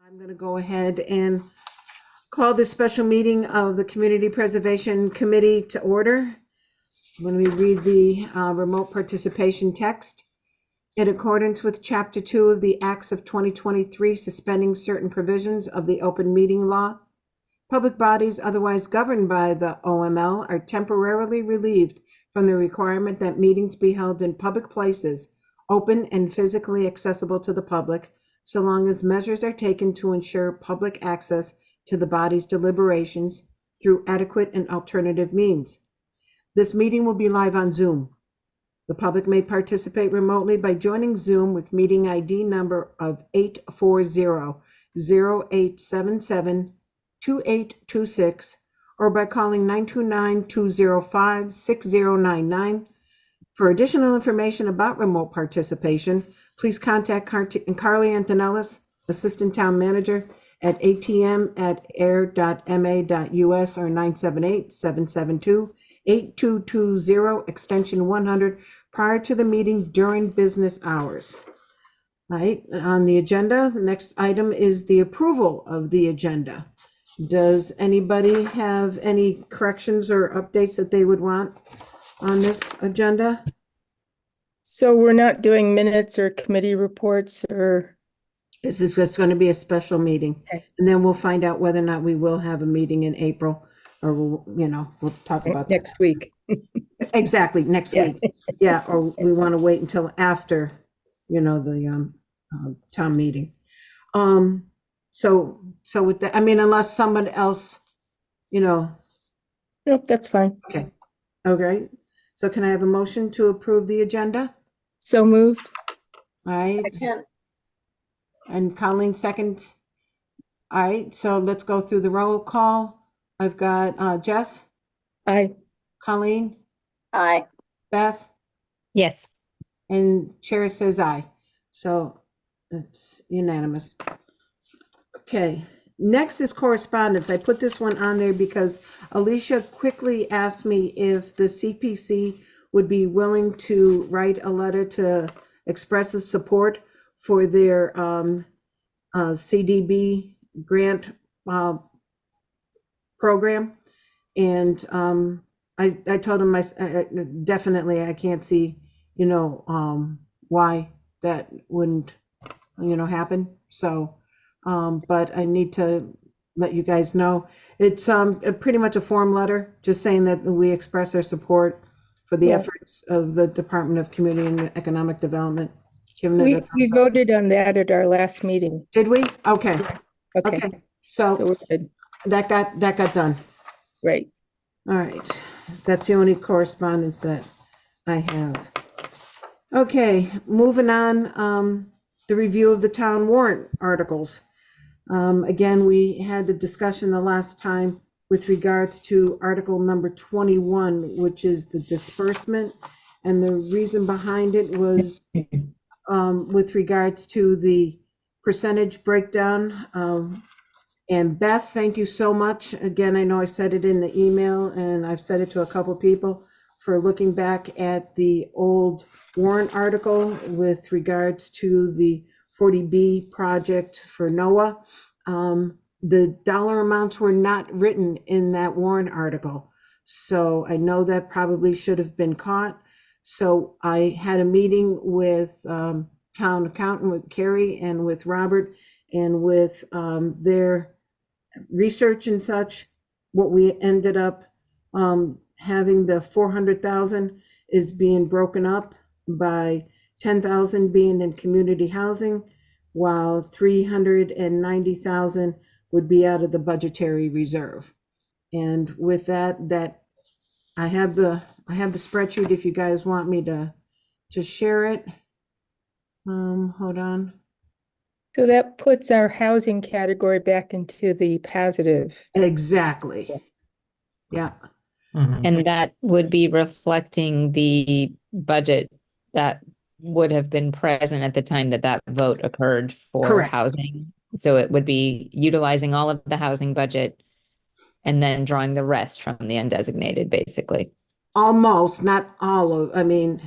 I'm going to go ahead and call this special meeting of the Community Preservation Committee to order. When we read the remote participation text, in accordance with Chapter 2 of the Acts of 2023, suspending certain provisions of the open meeting law, public bodies otherwise governed by the OML are temporarily relieved from the requirement that meetings be held in public places, open and physically accessible to the public, so long as measures are taken to ensure public access to the body's deliberations through adequate and alternative means. This meeting will be live on Zoom. The public may participate remotely by joining Zoom with meeting ID number of 840-0877-2826 or by calling 929-205-6099. For additional information about remote participation, please contact Carly Antonellis, Assistant Town Manager, at atm@ayer.ma.us or 978-772-8220, extension 100, prior to the meeting during business hours. All right, on the agenda, the next item is the approval of the agenda. Does anybody have any corrections or updates that they would want on this agenda? So we're not doing minutes or committee reports or? This is just going to be a special meeting. Okay. And then we'll find out whether or not we will have a meeting in April, or we'll talk about next week. Exactly, next Yeah. week. Yeah, or we want to wait until after, the town meeting. So with that, I mean, unless someone else, Nope, that's fine. okay. So can I have a motion to approve the agenda? So moved. All right. And Colleen seconds. All right, so let's go through the roll call. I've got Jess, Aye. Colleen, Aye. Beth, Yes. and Chair says aye. So it's unanimous. Okay, next is correspondence. I put this one on there because Alicia quickly asked me if the CPC would be willing to write a letter to express the support for their CDB grant program. And I told him definitely I can't see, why that wouldn't, happen. So, but I need to let you guys know. It's pretty much a form letter, just saying that we express our support for the efforts of the Department of Community and Economic Development. We voted on that at our last meeting. Did we? Okay. Okay. So So we're good. that got done. Right. All right. That's the only correspondence that I have. Okay, moving on, the review of the town warrant articles. Again, we had the discussion the last time with regards to article number 21, which is the disbursement. And the reason behind it was with regards to the percentage breakdown. And Beth, thank you so much. Again, I know I said it in the email and I've said it to a couple people for looking back at the old warrant article with regards to the 40B project for NOAA. The dollar amounts were not written in that warrant article. So I know that probably should have been caught. So I had a meeting with town accountant, with Carrie and with Robert, and with their research and such. What we ended up having, the 400,000 is being broken up by 10,000 being in community housing, while 390,000 would be out of the budgetary reserve. And with that I have the spreadsheet if you guys want me to share it. Hold on. So that puts our housing category back into the positive. Exactly. Yeah. And that would be reflecting the budget that would have been present at the time that vote occurred for Correct. housing. So it would be utilizing all of the housing budget and then drawing the rest from the undesignated, basically. Almost, not all of, I mean,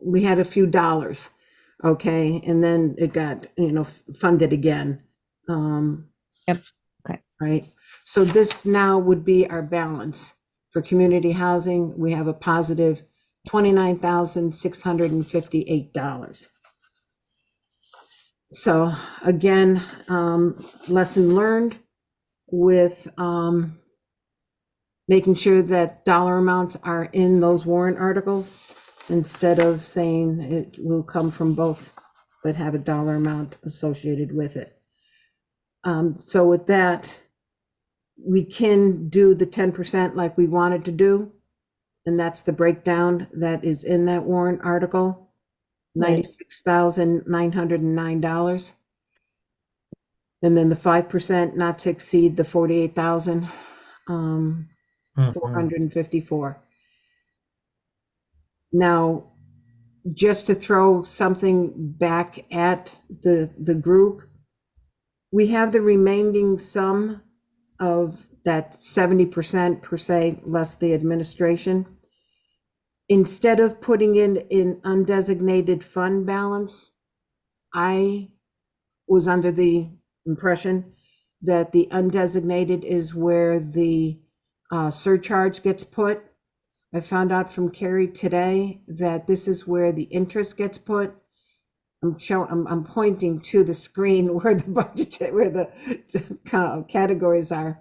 we had a few dollars, okay, and then it got, funded again. Yep. Okay. Right? So this now would be our balance. For community housing, we have a positive $29,658. So again, lesson learned with making sure that dollar amounts are in those warrant articles instead of saying it will come from both, but have a dollar amount associated with it. So with that, we can do the 10% like we wanted to do. And that's the breakdown that is in that warrant article, Right. $96,909. And then the 5% not to exceed the 48,454. Now, just to throw something back at the group, we have the remaining sum of that 70% per se, less the administration. Instead of putting it in undesignated fund balance, I was under the impression that the undesignated is where the surcharge gets put. I found out from Carrie today that this is where the interest gets put. I'm pointing to the screen where the budget, where the categories are.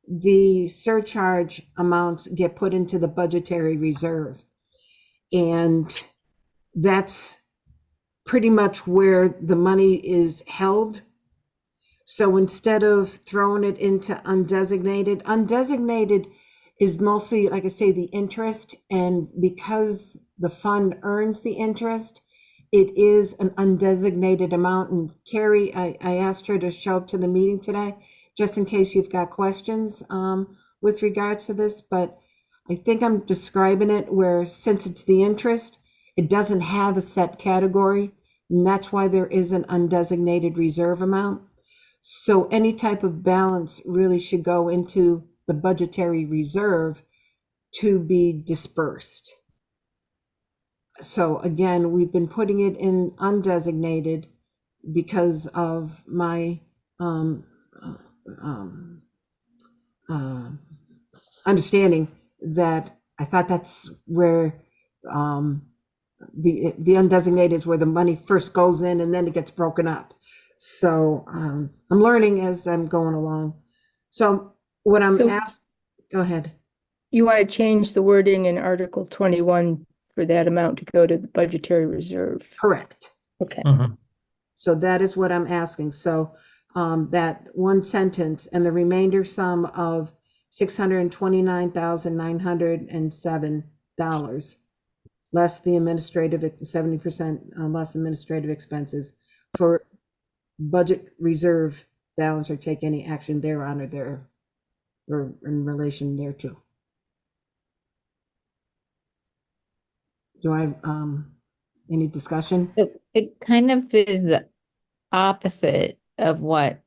The surcharge amounts get put into the budgetary reserve. And that's pretty much where the money is held. So instead of throwing it into undesignated is mostly, like I say, the interest. And because the fund earns the interest, it is an undesignated amount. And Carrie, I asked her to show up to the meeting today, just in case you've got questions with regards to this. But I think I'm describing it where, since it's the interest, it doesn't have a set category. And that's why there is an undesignated reserve amount. So any type of balance really should go into the budgetary reserve to be dispersed. So again, we've been putting it in undesignated because of my understanding that I thought that's where the undesignated is where the money first goes in and then it gets broken up. So I'm learning as I'm going along. So what I'm So- asked, go ahead. You want to change the wording in Article 21 for that amount to go to the budgetary reserve? Correct. Okay. So that is what I'm asking. So that one sentence and the remainder sum of $629,907 less the administrative 70% less administrative expenses for budget reserve balance or take any action thereon or there or in relation thereto. Do I any discussion? It kind of is the opposite of what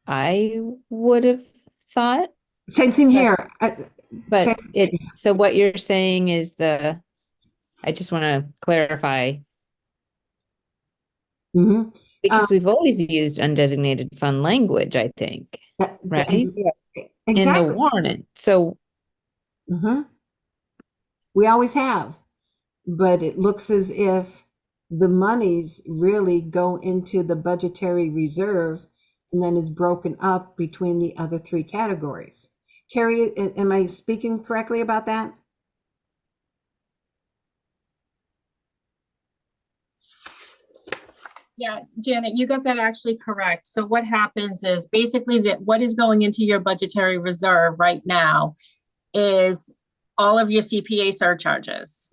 I would have thought, Same thing here. but so what you're saying is I just want to clarify, because we've always used undesignated fund language, I think, right? In the Exactly. warrant. So we always have, but it looks as if the monies really go into the budgetary reserve and then is broken up between the other three categories. Carrie, am I speaking correctly about that? Yeah, Janet, you got that actually correct. So what happens is basically that what is going into your budgetary reserve right now is all of your CPA surcharges.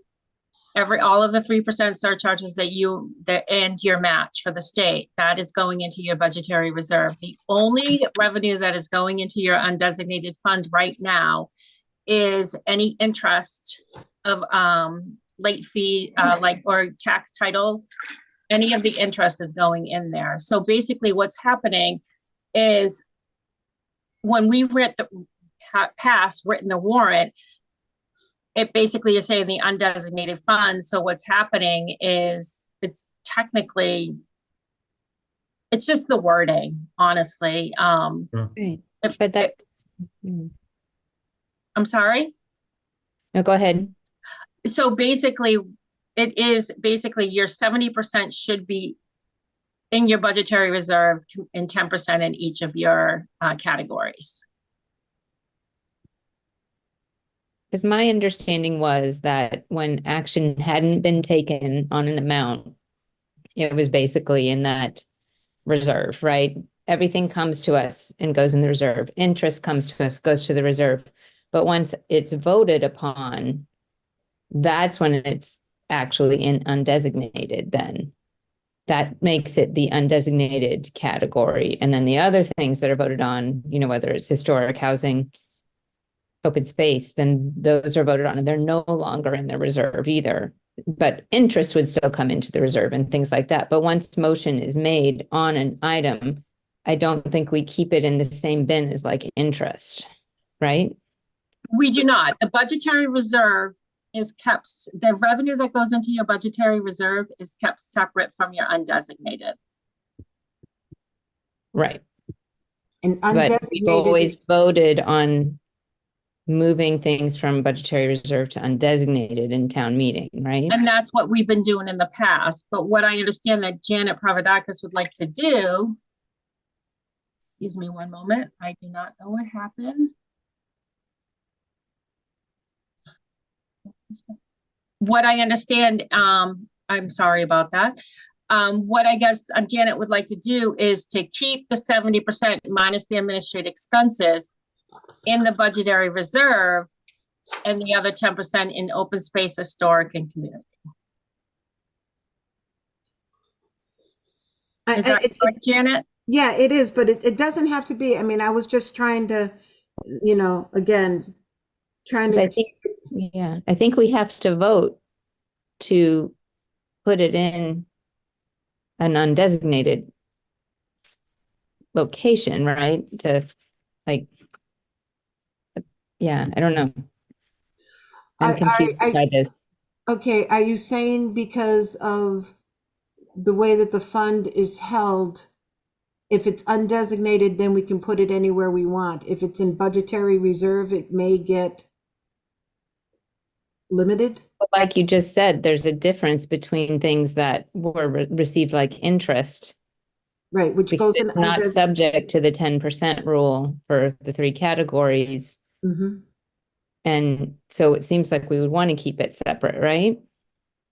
All of the 3% surcharges that and your match for the state, that is going into your budgetary reserve. The only revenue that is going into your undesignated fund right now is any interest of late fee, or tax title. Any of the interest is going in there. So basically what's happening is when we written the warrant, it basically is saying the undesignated fund. So what's happening is it's technically It's just the wording, honestly. Right. If- But that, mm. I'm sorry? No, go ahead. So basically, it is basically your 70% should be in your budgetary reserve and 10% in each of your categories. Because my understanding was that when action hadn't been taken on an amount, it was basically in that reserve, right? Everything comes to us and goes in the reserve. Interest comes to us, goes to the reserve. But once it's voted upon, that's when it's actually in undesignated then. That makes it the undesignated category. And then the other things that are voted on, whether it's historic housing, open space, then those are voted on and they're no longer in the reserve either. But interest would still come into the reserve and things like that. But once motion is made on an item, I don't think we keep it in the same bin as like interest, right? We do not. The budgetary reserve is kept, the revenue that goes into your budgetary reserve is kept separate from your undesignated. Right. And But we've undesignated, always voted on moving things from budgetary reserve to undesignated in town meeting, right? And that's what we've been doing in the past. But what I understand that Janet Pravadakis would like to do, excuse me one moment, I do not know what happened. What I understand, I'm sorry about that. What I guess Janet would like to do is to keep the 70% minus the administrative expenses in the budgetary reserve and the other 10% in open space, historic, and community. Is that correct, Janet? yeah, it is, but it doesn't have to be. I mean, I was just trying to, again, trying 'Cause to. I think we have to vote to put it in an undesignated location, right? To like, yeah, I don't know. I'm confused by this. Okay, are you saying because of the way that the fund is held, if it's undesignated, then we can put it anywhere we want? If it's in budgetary reserve, it may get limited? Like you just said, there's a difference between things that were received like interest. Right, which Because goes in. it's not subject to the 10% rule for the three categories. Mhm. And so it seems like we would want to keep it separate, right?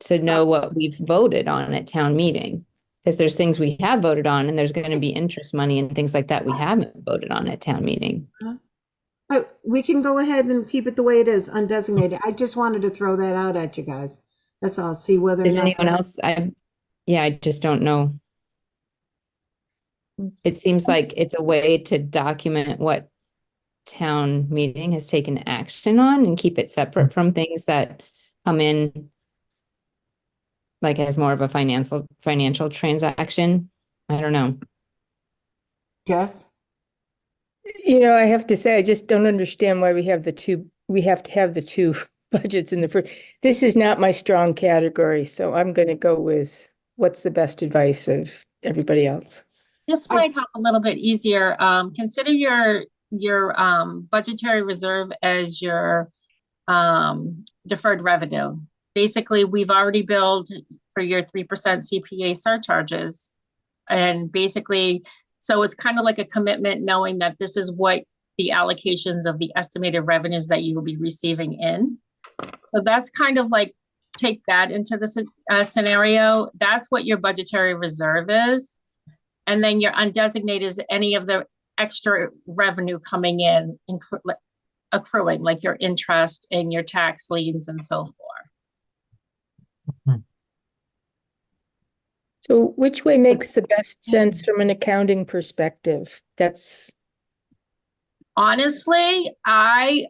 To know what we've voted on at town meeting. Because there's things we have voted on and there's going to be interest money and things like that we haven't voted on at town meeting. We can go ahead and keep it the way it is, undesignated. I just wanted to throw that out at you guys. That's all, see whether or Does not. anyone else? I just don't know. It seems like it's a way to document what town meeting has taken action on and keep it separate from things that come in like as more of a financial transaction. I don't know. Jess? I have to say, I just don't understand why we have to have the two budgets in the first. This is not my strong category, so I'm going to go with what's the best advice of everybody else. This might help a little bit easier. Consider your budgetary reserve as your deferred revenue. Basically, we've already billed for your 3% CPA surcharges. And basically, so it's kind of like a commitment knowing that this is what the allocations of the estimated revenues that you will be receiving in. So that's kind of like, take that into the scenario. That's what your budgetary reserve is. And then your undesignated is any of the extra revenue coming in, accruing, like your interest and your tax liens and so forth. So which way makes the best sense from an accounting perspective? That's Honestly, I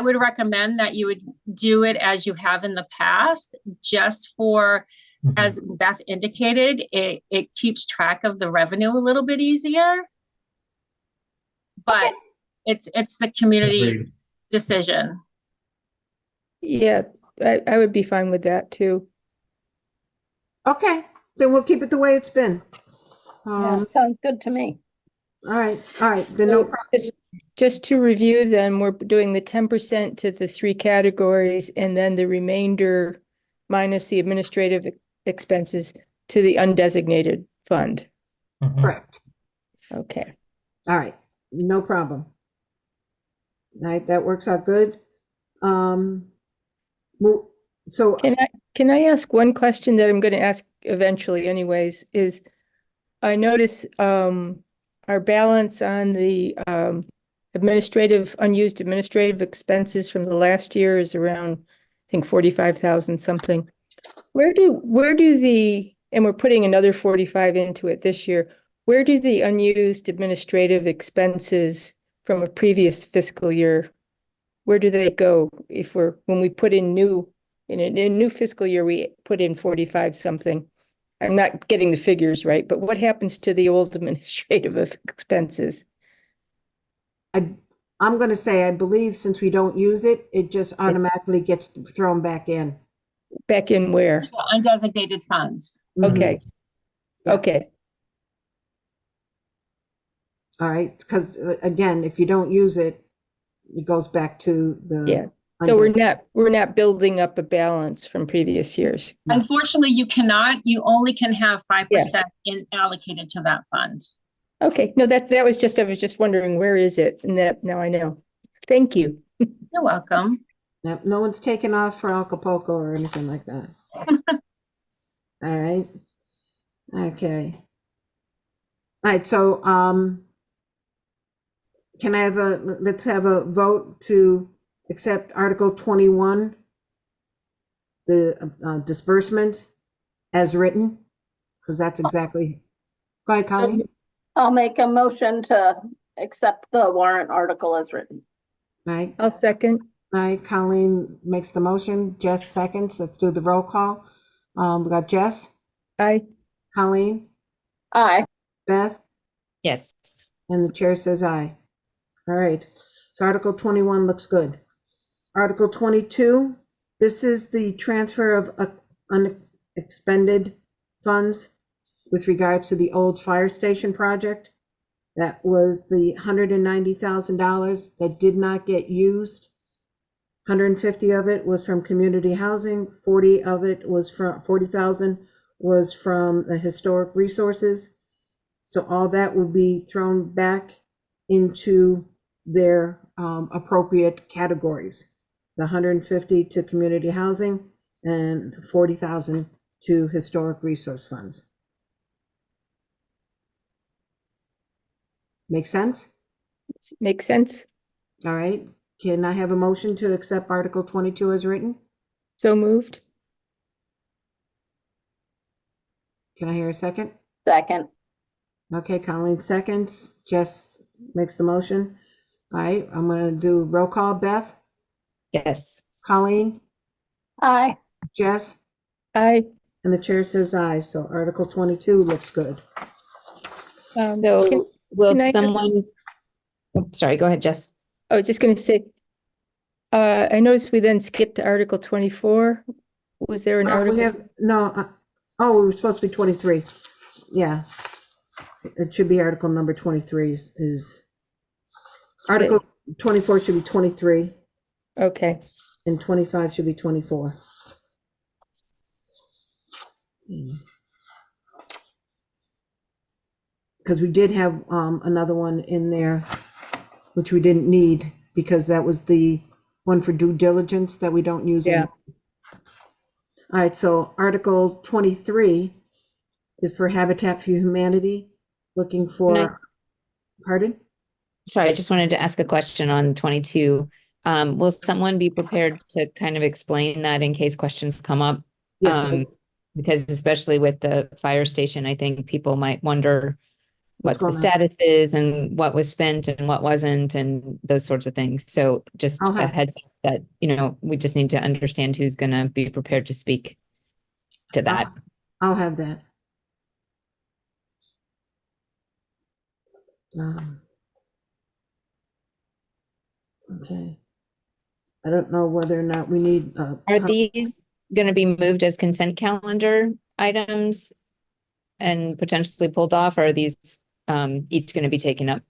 would recommend that you would do it as you have in the past, just for, as Beth indicated, it keeps track of the revenue a little bit easier. But it's the community's decision. yeah, I would be fine with that too. Okay, then we'll keep it the way it's been. Um, sounds good to me. all right, then no So problem. just to review then, we're doing the 10% to the three categories and then the remainder minus the administrative expenses to the undesignated fund. Correct. Okay. All right, no problem. All right, that works out good. Well, so Can I ask one question that I'm going to ask eventually anyways, is I notice our balance on the unused administrative expenses from the last year is around, I think 45,000 something. Where do and we're putting another 45 into it this year. Where do the unused administrative expenses from a previous fiscal year, where do they go when we put in in a new fiscal year, we put in 45 something? I'm not getting the figures right, but what happens to the old administrative expenses? I'm going to say, I believe since we don't use it, it just automatically gets thrown back in. Back in where? Undesignated funds. Mhm. Okay. Yeah. Okay. All right, because again, if you don't use it, it goes back to the. Yeah. So we're not building up a balance from previous years. No. Unfortunately, you cannot, you only can have 5% in allocated to that fund. Okay. No, that was I was just wondering, where is it? And that now I know. Thank you. You're welcome. No one's taken off for Acapulco or anything like that. All right. Okay. All right, so can I have let's have a vote to accept Article 21, the disbursements as written, because that's exactly. Go ahead, Colleen. I'll make a motion to accept the warrant article as written. All right. I'll second. All right, Colleen makes the motion, Jess seconds. Let's do the roll call. We got Jess, Aye. Colleen, Aye. Beth, Yes. and the chair says aye. All right, so Article 21 looks good. Article 22, this is the transfer of unexpended funds with regards to the old fire station project. That was the $190,000 that did not get used. 150 of it was from community housing, 40 of it was from 40,000 was from the historic resources. So all that will be thrown back into their appropriate categories. The 150 to community housing and 40,000 to historic resource funds. Make sense? Makes sense. All right. Can I have a motion to accept Article 22 as written? So moved. Can I hear a second? Second. Okay, Colleen seconds. Jess makes the motion. All right, I'm going to do roll call. Beth, Yes. Colleen, Aye. Jess, Aye. and the chair says aye. So Article 22 looks good. So will can I- someone, oh, sorry, go ahead, Jess. I was just going to say, I noticed we then skipped to Article 24. Was there an We article? have, no, oh, we were supposed to be 23. Yeah. It should be Article number 23 is Article 24 should be 23 Okay. and 25 should be 24. Because we did have another one in there, which we didn't need because that was the one for due diligence that we don't use. Yeah. All right, so Article 23 is for Habitat for Humanity, looking for, pardon? Sorry, I just wanted to ask a question on 22. Will someone be prepared to kind of explain that in case questions come up? Yes. Because especially with the fire station, I think people might wonder what the going on? status is and what was spent and what wasn't and those sorts of things. So just I'll a have- heads up that, we just need to understand who's going to be prepared to speak to that. I'll have that. Okay. I don't know whether or not we need. Are these going to be moved as consent calendar items and potentially pulled off, or are these each going to be taken up?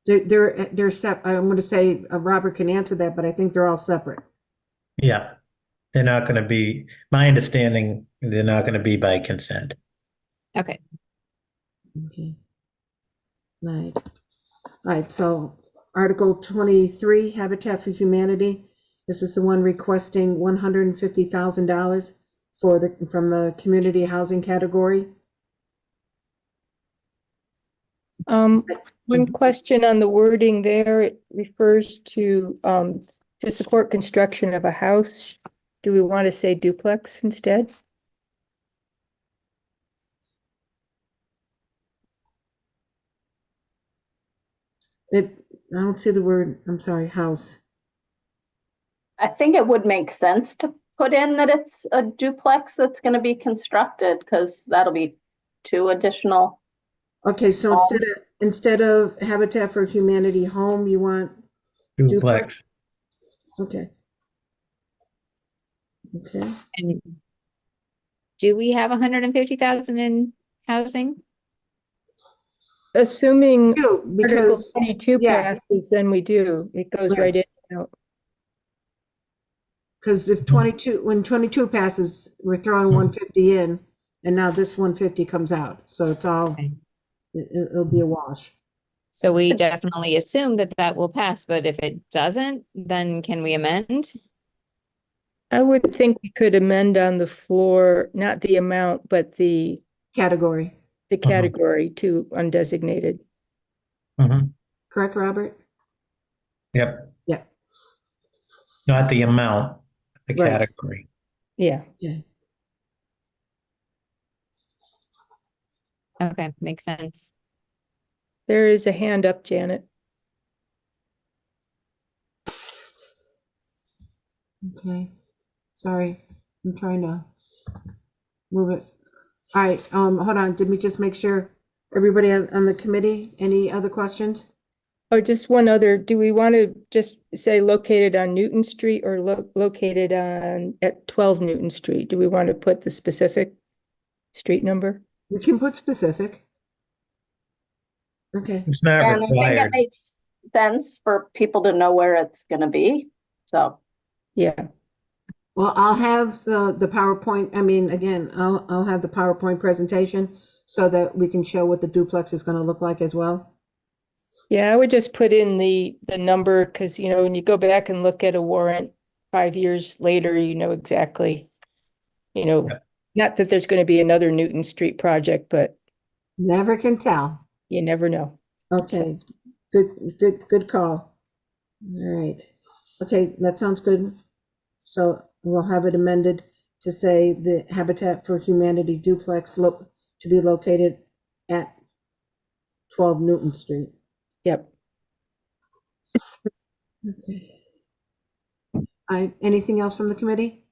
They're I'm going to say Robert can answer that, but I think they're all separate. Yeah, they're not going to be, my understanding, they're not going to be by consent. Okay. Okay. Right. Right, so Article 23, Habitat for Humanity. This is the one requesting $150,000 from the community housing category. One question on the wording there, it refers to support construction of a house. Do we want to say duplex instead? I don't see the word, I'm sorry, house. I think it would make sense to put in that it's a duplex that's gonna be constructed, because that'll be 2 additional. Okay, so instead of Habitat for Humanity home, you want Duplex. Okay. Okay. And do we have 150,000 in housing? Assuming Two, Article because, 22 yeah. passes, then we do. It goes Right. right in and out. because if 22, when 22 passes, we're throwing 150 in, and now this 150 comes out. So it's all, Okay. it'll be a wash. So we definitely assume that that will pass, but if it doesn't, then can we amend? I would think we could amend on the floor, not the amount, but the Category. category to undesignated. Mhm. Correct, Robert? Yep, Yeah. not the amount, the Right. category. Yeah. Yeah. Okay, makes sense. There is a hand up, Janet. Okay. Sorry. I'm trying to move it. All right, hold on. Did we just make sure everybody on the committee, any other questions? Oh, just one other, do we want to just say located on Newton Street or located at 12 Newton Street? Do we want to put the specific street number? We can put specific. Okay. It's not And I think it required. makes sense for people to know where it's gonna be, so. Yeah, Well, I'll have the PowerPoint, I mean, again, I'll have the PowerPoint presentation so that we can show what the duplex is going to look like as well. yeah, I would just put in the number, because you know, when you go back and look at a warrant 5 years later, you know exactly, you know, Yep. not that there's going to be another Newton Street project, but Never can tell. you never know. Okay, good call. All right. Okay, that sounds good. So we'll have it amended to say the Habitat for Humanity duplex to be located at 12 Newton Street. Yep. Okay. Anything else from the committee?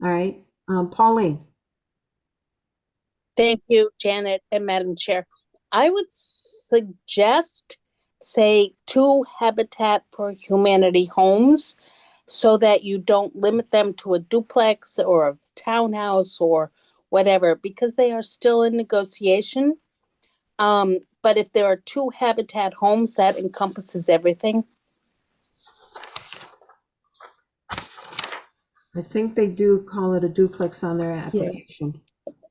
All right, Pauline. Thank you, Janet and Madam Chair. I would suggest, say, 2 Habitat for Humanity homes so that you don't limit them to a duplex or a townhouse or whatever, because they are still in negotiation. But if there are 2 Habitat homes, that encompasses everything. I think they do call it a duplex on their application.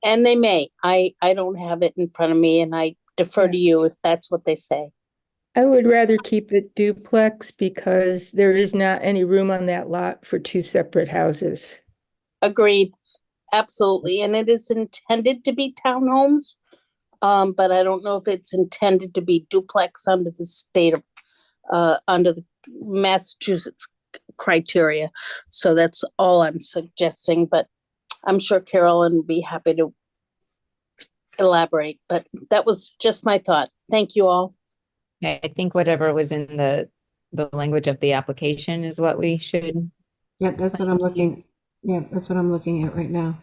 And they may. I don't have it in front of me, and I defer to you if that's what they say. I would rather keep it duplex because there is not any room on that lot for 2 separate houses. Agreed. Absolutely. And it is intended to be townhomes. But I don't know if it's intended to be duplex under the state of, under the Massachusetts criteria. So that's all I'm suggesting, but I'm sure Carolyn would be happy to elaborate, but that was just my thought. Thank you all. Okay, I think whatever was in the language of the application is what we should. Yeah, that's what I'm looking. Yeah, that's what I'm looking at right now.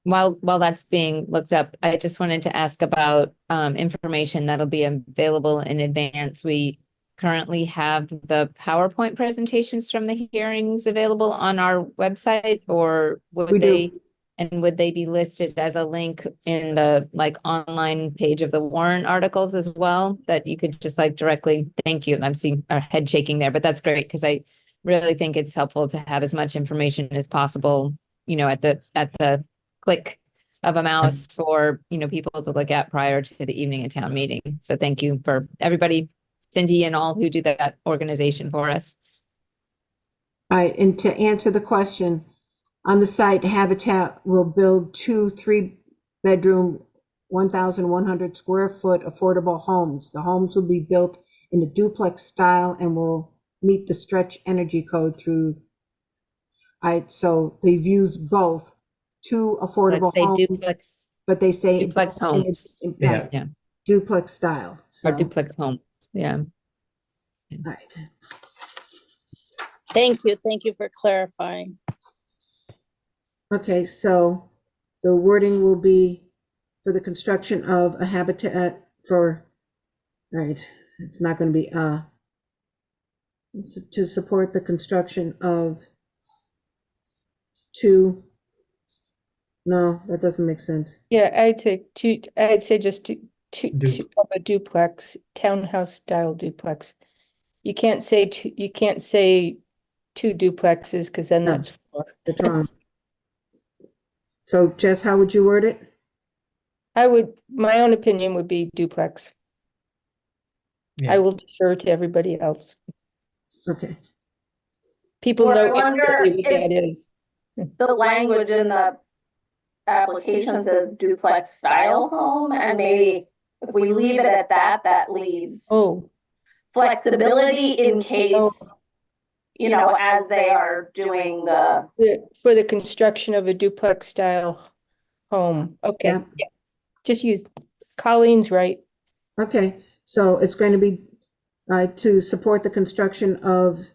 while that's being looked up, I just wanted to ask about information that'll be available in advance. We currently have the PowerPoint presentations from the hearings available on our website, or We would do. they? And would they be listed as a link in the like online page of the warrant articles as well? That you could just like directly, thank you. I'm seeing our head shaking there, but that's great because I really think it's helpful to have as much information as possible, at the click of a mouse for, people to look at prior to the evening of town meeting. So thank you for everybody, Cindy and all who do that organization for us. All right, and to answer the question, on the site, Habitat will build 2 3-bedroom, 1,100 square foot affordable homes. The homes will be built in a duplex style and will meet the stretch energy code through. So they've used both 2 affordable Let's say homes, duplex but they say duplex homes. Yeah. Yeah. duplex style. Or So, duplex home. Yeah. all right. Thank you for clarifying. Okay, so the wording will be for the construction of a habitat for, right, it's not going to be to support the construction of 2, no, that doesn't make sense. Yeah, I'd say just two of a duplex, townhouse style duplex. You can't say two duplexes because then No. that's 4. That's wrong. So Jess, how would you word it? My own opinion would be duplex. Yeah. I will defer to everybody else. Okay, People Well, I know wonder exactly what if- that is. The language in the application says duplex style home, and maybe if we leave it at that, that leaves Oh, flexibility in case, as they are doing the, for the construction of a duplex style home. Okay, yeah, yeah. Just use Colleen's right. okay, so it's going to be to support the construction of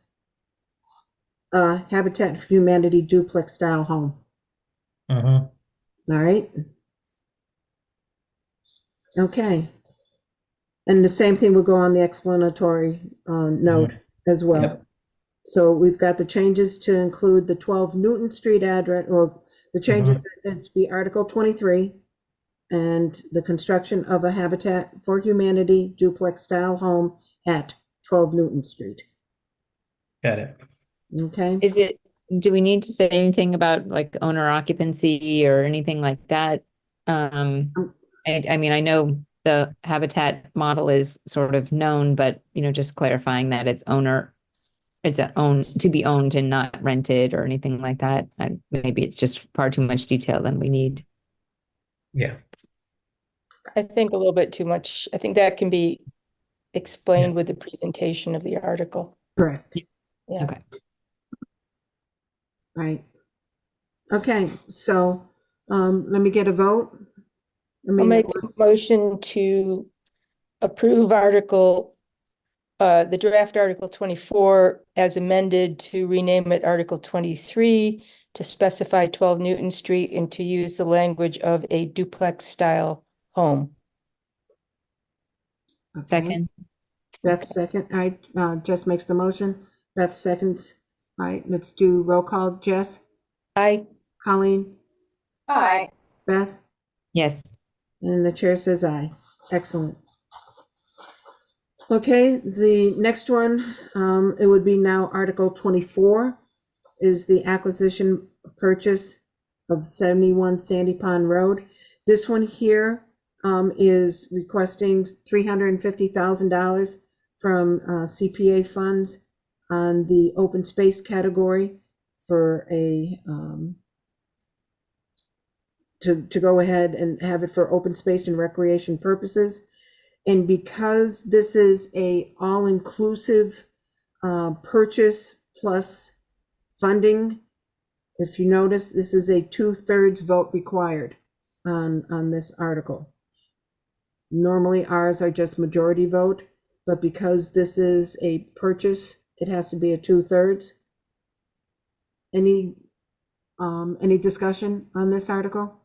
Habitat for Humanity duplex style home. Mhm. All right. Okay. And the same thing will go on the explanatory note as well. Yep. So we've got the changes to include the 12 Newton Street address, or the changes that it's be Article 23, and the construction of a Habitat for Humanity duplex style home at 12 Newton Street. Got it. Okay. Do we need to say anything about like owner occupancy or anything like that? I mean, I know the Habitat model is sort of known, but just clarifying that it's to be owned and not rented or anything like that. And maybe it's just far too much detail than we need. Yeah. I think a little bit too much. I think that can be explained with the presentation of the article. Correct. Yeah. Okay. Right. Okay, so let me get a vote. I I'll mean, make a motion to approve the draft Article 24 as amended to rename it Article 23 to specify 12 Newton Street and to use the language of a duplex style home. okay. Second. Beth second. Jess makes the motion. Beth seconds. All right, let's do roll call. Jess, I Colleen, aye. Beth, Yes. and the chair says aye. Excellent. Okay, the next one, it would be now Article 24 is the acquisition purchase of 71 Sandy Pond Road. This one here is requesting $350,000 from CPA funds on the open space category for to go ahead and have it for open space and recreation purposes. And because this is a all-inclusive purchase plus funding, if you notice, this is a 2/3 vote required on this article. Normally ours are just majority vote, but because this is a purchase, it has to be a 2/3. Any discussion on this article?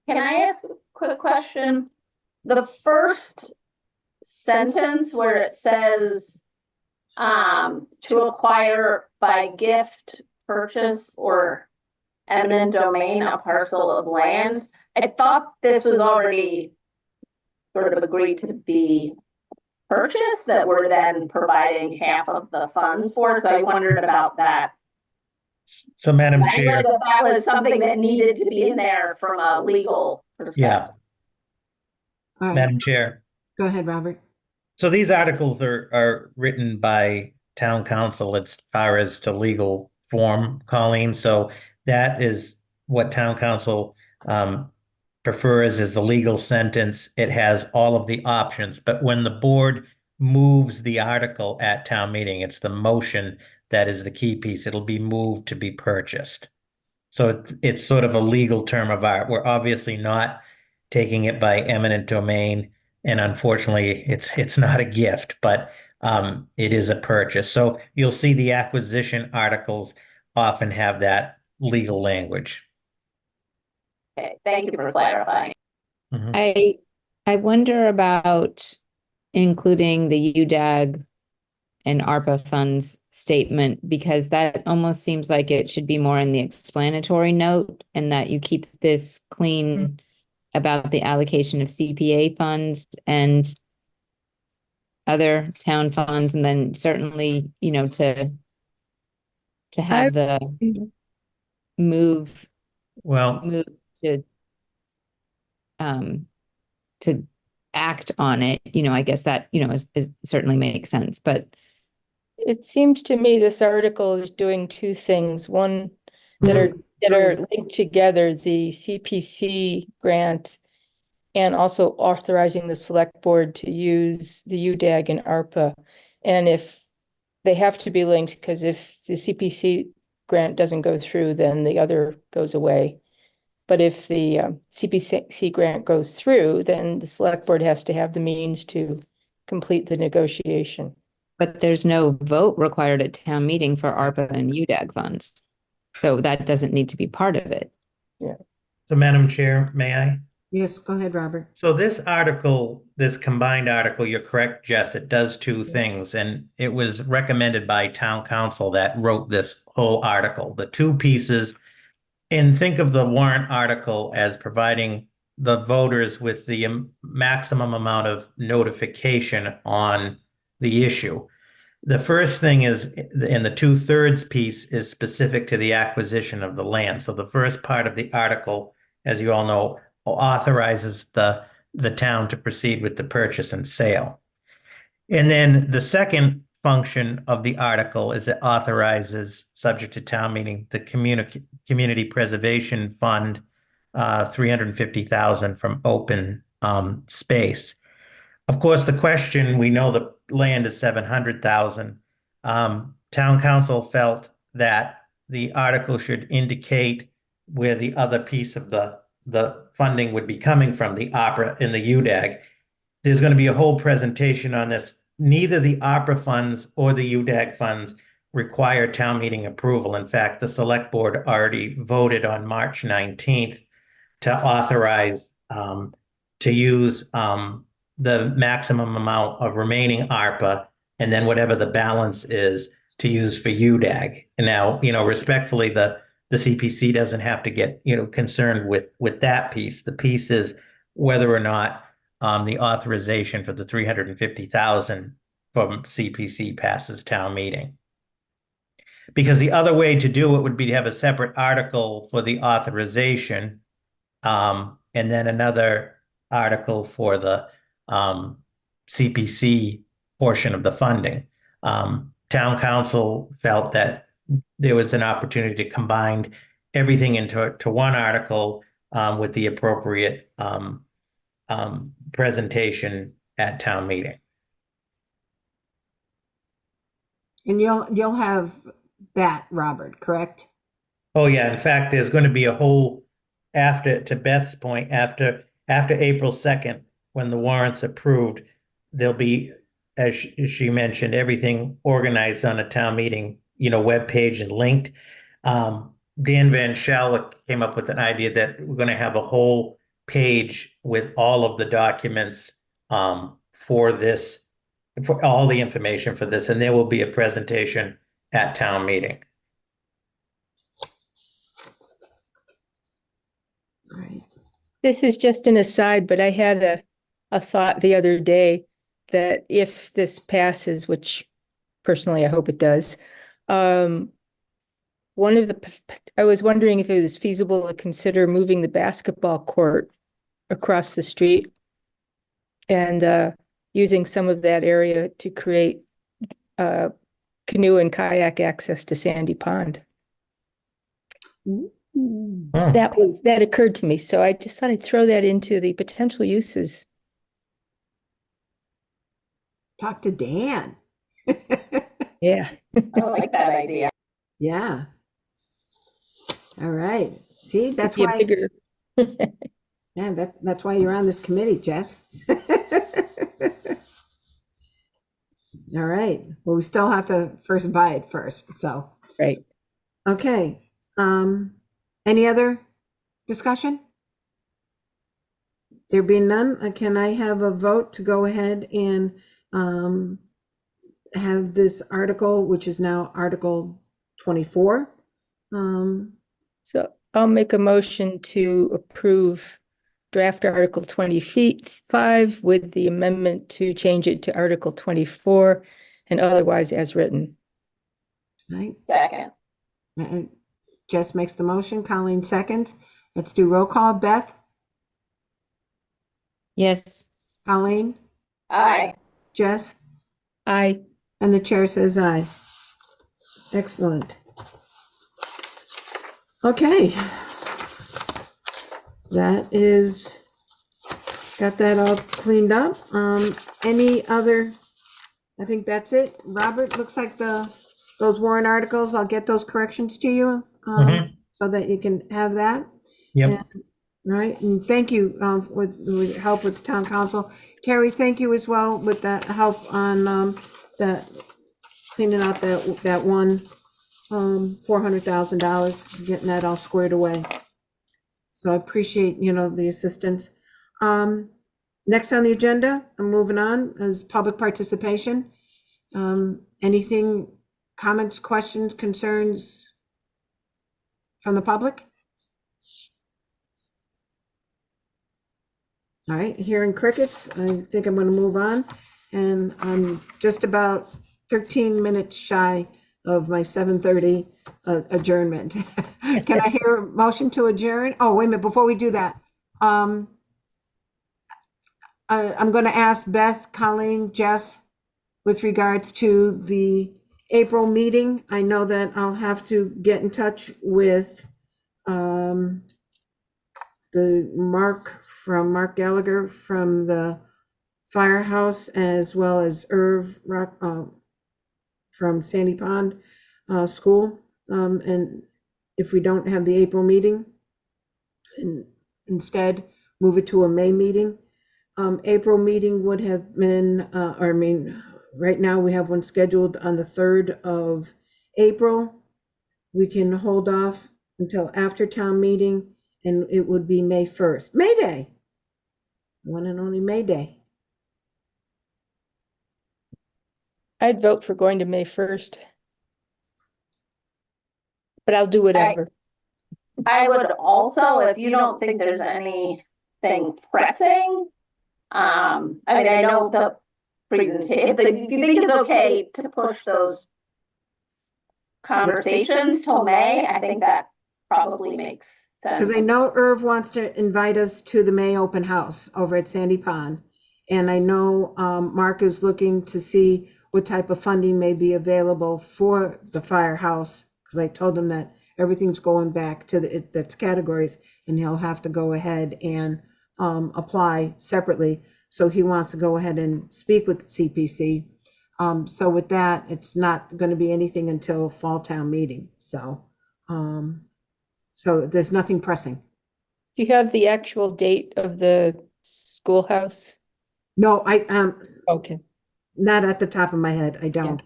Can I ask a quick question? The first sentence where it says, to acquire by gift, purchase, or eminent domain a parcel of land, I thought this was already sort of agreed to be purchased, that we're then providing half of the funds for, so I wondered about that. So Madam I Chair, wondered if that was something that needed to be in there from a legal perspective. yeah, All right, Madam Chair. go ahead, Robert. So these articles are written by town council as far as to legal form, Colleen. So that is what town council prefers is the legal sentence. It has all of the options, but when the board moves the article at town meeting, it's the motion that is the key piece. It'll be moved to be purchased. So it's sort of a legal term of art. We're obviously not taking it by eminent domain, and unfortunately, it's not a gift, but it is a purchase. So you'll see the acquisition articles often have that legal language. Okay, thank you for clarifying. Mhm. I wonder about including the UDAG and ARPA funds statement, because that almost seems like it should be more in the explanatory note, and that you keep this clean about the allocation of CPA funds and other town funds, and then certainly, to have the move Well, to to act on it, I guess that, is certainly makes sense, but It seems to me this article is doing two things. One, that are linked together, the CPC grant, and also authorizing the select board to use the UDAG and ARPA. And if they have to be linked, because if the CPC grant doesn't go through, then the other goes away. But if the CPC grant goes through, then the select board has to have the means to complete the negotiation. but there's no vote required at town meeting for ARPA and UDAG funds. So that doesn't need to be part of it. so Madam Chair, may I? Yes, go ahead, Robert. So this article, this combined article, you're correct, Jess, it does two things, and it was recommended by town council that wrote this whole article, the two pieces. And think of the warrant article as providing the voters with the maximum amount of notification on the issue. The first thing is, in the 2/3 piece is specific to the acquisition of the land. So the first part of the article, as you all know, authorizes the town to proceed with the purchase and sale. And then the second function of the article is it authorizes, subject to town meeting, the community preservation fund, 350,000 from open space. Of course, the question, we know the land is 700,000. Town council felt that the article should indicate where the other piece of the funding would be coming from, the opera and the UDAG. There's going to be a whole presentation on this. Neither the opera funds or the UDAG funds require town meeting approval. In fact, the select board already voted on March 19th to authorize to use the maximum amount of remaining ARPA, and then whatever the balance is to use for UDAG. And now, respectfully, the CPC doesn't have to get, concerned with that piece. The piece is whether or not the authorization for the 350,000 from CPC passes town meeting. Because the other way to do it would be to have a separate article for the authorization, and then another article for the CPC portion of the funding. Town council felt that there was an opportunity to combine everything into one article with the appropriate presentation at town meeting. And you'll have that, Robert, correct? Oh yeah, in fact, there's going to be a whole, to Beth's point, after April 2nd, when the warrant's approved, there'll be, as she mentioned, everything organized on a town meeting, webpage and linked. Dan Van Schell came up with an idea that we're going to have a whole page with all of the documents for this, for all the information for this, and there will be a presentation at town meeting. All right. This is just an aside, but I had a thought the other day that if this passes, which personally I hope it does, I was wondering if it was feasible to consider moving the basketball court across the street and using some of that area to create canoe and kayak access to Sandy Pond. That occurred to me, so I just thought I'd throw that into the potential uses. Talk to Dan. Yeah. I like that idea. Yeah. All right. See, that's Be a why, bigger, yeah, that's why you're on this committee, Jess. All right. Well, we still have to first buy it first, so. right. Okay. Any other discussion? There being none, can I have a vote to go ahead and have this article, which is now Article 24? So I'll make a motion to approve draft Article 25 with the amendment to change it to Article 24 and otherwise as written. Right. Second. Jess makes the motion, Colleen seconds. Let's do roll call. Beth, Yes. Colleen, Aye. Jess, Aye. and the chair says aye. Excellent. Okay. That is, got that all cleaned up. Any other, I think that's it. Robert, looks like those warrant articles, I'll get those corrections to you so that you can have that. Yep. All right, and thank you with help with the town council. Carrie, thank you as well with that help on that cleaning out that one $400,000, getting that all squared away. So I appreciate, the assistance. Next on the agenda, I'm moving on, is public participation. Anything, comments, questions, concerns from the public? All right, hearing crickets, I think I'm going to move on. And I'm just about 13 minutes shy of my 7:30 adjournment. Can I hear a motion to adjourn? Oh, wait a minute, before we do that. I'm going to ask Beth, Colleen, Jess, with regards to the April meeting. I know that I'll have to get in touch with the Mark Gallagher from the firehouse, as well as Irv from Sandy Pond School. And if we don't have the April meeting, and instead move it to a May meeting. April meeting would have been, right now we have one scheduled on the 3rd of April. We can hold off until after town meeting, and it would be May 1st. May Day. One and only May Day. I'd vote for going to May 1st. But I'll do whatever. I would also, if you don't think there's anything pressing, I know the presentation, if you think it's okay to push those conversations till May, I think that probably makes sense. Because I know Irv wants to invite us to the May open house over at Sandy Pond. And I know Mark is looking to see what type of funding may be available for the firehouse. Because I told him that everything's going back to that's categories, and he'll have to go ahead and apply separately. So he wants to go ahead and speak with CPC. So with that, it's not going to be anything until fall town meeting. So, so there's nothing pressing. Do you have the actual date of the schoolhouse? No, Okay. not at the top of my head. I don't.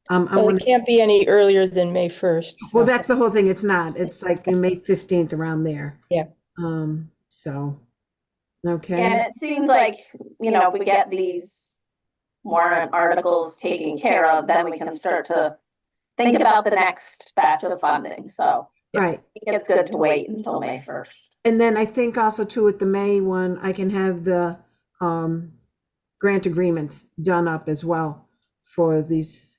Well, it can't be any earlier than May 1st. Well, so- that's the whole thing. It's not. It's like May 15th around there. Yeah. So, And Okay, it seems like, if we get these warrant articles taken care of, then we can start to think about the next batch of funding. So right. I think it's good to wait until May 1st. And then I think also too at the May one, I can have the grant agreements done up as well for these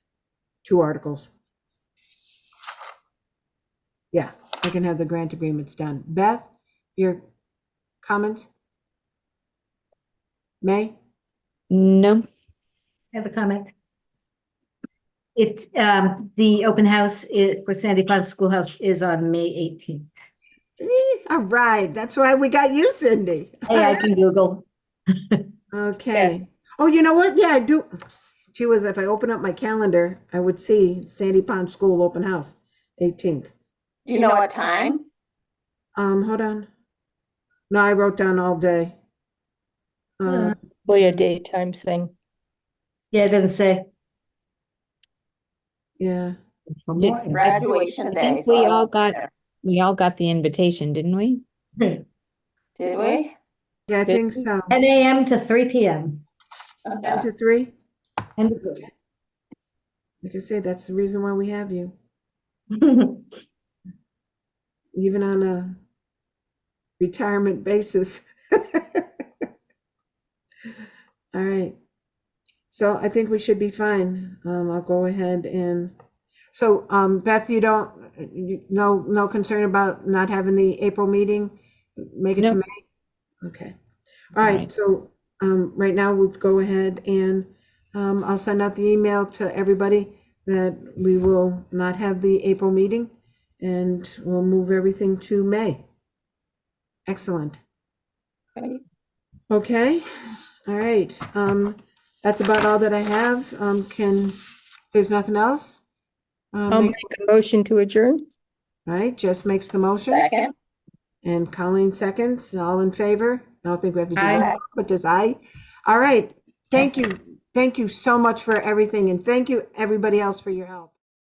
2 articles. Yeah, I can have the grant agreements done. Beth, your comments? May? No, I have a comment. It's, the open house for Sandy Pond Schoolhouse is on May 18th. All right, that's why we got you, Cindy. Hey, I can Google. Okay. Oh, you know what? Yeah, I do. Gee whiz, if I open up my calendar, I would see Sandy Pond School Open House, 18th. Do you know what time? Hold on. No, I wrote down all day. Probably a daytime thing. Yeah, it doesn't say. Yeah. For Did- more info. Graduation I day. think so we I all won't be got, there. we all got the invitation, didn't we? Did we? Yeah, I think so. 10 a.m. to 3 p.m. 10 Okay. to 3? And Like I say, that's the reason why we have you, even on a retirement basis. All right. So I think we should be fine. I'll go ahead and, so, Beth, no concern about not having the April meeting? Make it to Nope. May? Okay. It's All all right, right. so, right now we'll go ahead and, I'll send out the email to everybody that we will not have the April meeting and we'll move everything to May. Excellent. Great. Okay, all right, that's about all that I have. There's nothing else? I'll Make- make a motion to adjourn. All right, Jess makes the motion Second. and Colleen seconds. All in favor? I don't think we have to do Aye. that, but does aye? All right, thank you. Thank you so much for everything and thank you everybody else for your help.